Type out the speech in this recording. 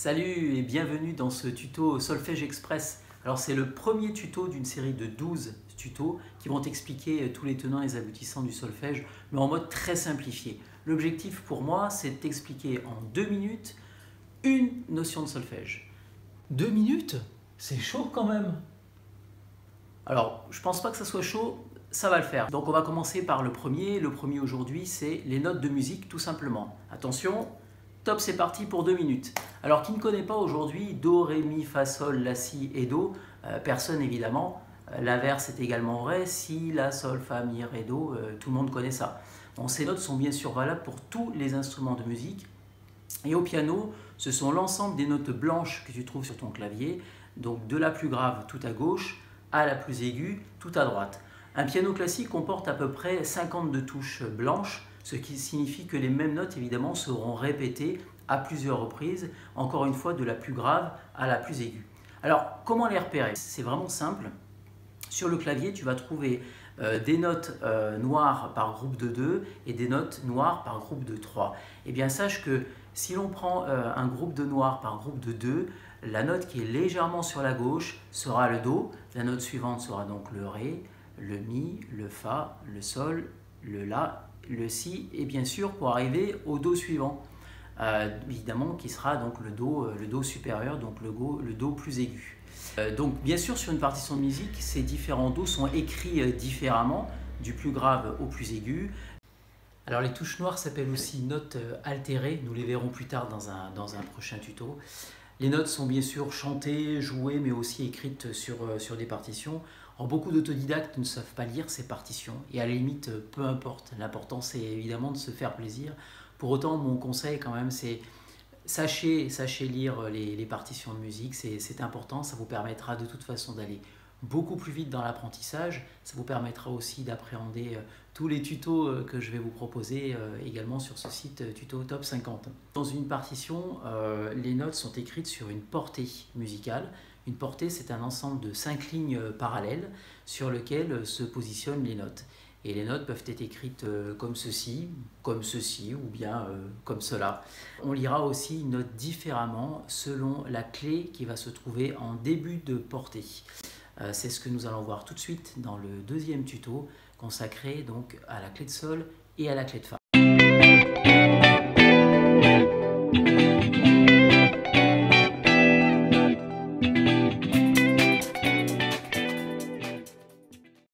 Salut et bienvenue dans ce tuto Solfège Express. Alors c'est le premier tuto d'une série de 12 tutos qui vont t'expliquer tous les tenants et les aboutissants du solfège, mais en mode très simplifié. L'objectif pour moi, c'est de t'expliquer en 2 minutes une notion de solfège. 2 minutes? C'est chaud quand même. Alors, je pense pas que ça soit chaud, ça va le faire. Donc on va commencer par le premier. Le premier aujourd'hui, c'est les notes de musique tout simplement. Attention, top, c'est parti pour 2 minutes. Alors qui ne connaît pas aujourd'hui Do, Ré, Mi, Fa, Sol, La, Si et Do? Personne évidemment. L'inverse est également vrai. Si, La, Sol, Fa, Mi, Ré, Do, tout le monde connaît ça. Bon, ces notes sont bien sûr valables pour tous les instruments de musique. Et au piano, ce sont l'ensemble des notes blanches que tu trouves sur ton clavier. Donc de la plus grave tout à gauche à la plus aiguë tout à droite. Un piano classique comporte à peu près 52 touches blanches, ce qui signifie que les mêmes notes évidemment seront répétées à plusieurs reprises, encore une fois de la plus grave à la plus aiguë. Alors comment les repérer? C'est vraiment simple. Sur le clavier, tu vas trouver des notes noires par groupe de 2 et des notes noires par groupe de 3. Eh bien sache que si l'on prend un groupe de noirs par groupe de 2, la note qui est légèrement sur la gauche sera le Do, la note suivante sera donc le Ré, le Mi, le Fa, le Sol, le La, le Si et bien sûr pour arriver au Do suivant, évidemment qui sera donc le Do supérieur, donc le Do plus aigu. Donc bien sûr sur une partition de musique, ces différents Do sont écrits différemment, du plus grave au plus aigu. Alors les touches noires s'appellent aussi notes altérées, nous les verrons plus tard dans un prochain tuto. Les notes sont bien sûr chantées, jouées, mais aussi écrites sur des partitions. Or, beaucoup d'autodidactes ne savent pas lire ces partitions, et à la limite, peu importe. L'important, c'est évidemment de se faire plaisir. Pour autant, mon conseil quand même, c'est sachez lire les partitions de musique, c'est important, ça vous permettra de toute façon d'aller beaucoup plus vite dans l'apprentissage. Ça vous permettra aussi d'appréhender tous les tutos que je vais vous proposer également sur ce site Tuto Top 50. Dans une partition, les notes sont écrites sur une portée musicale. Une portée, c'est un ensemble de 5 lignes parallèles sur lesquelles se positionnent les notes. Et les notes peuvent être écrites comme ceci ou bien comme cela. On lira aussi une note différemment selon la clé qui va se trouver en début de portée. C'est ce que nous allons voir tout de suite dans le deuxième tuto consacré donc à la clé de Sol et à la clé de Fa.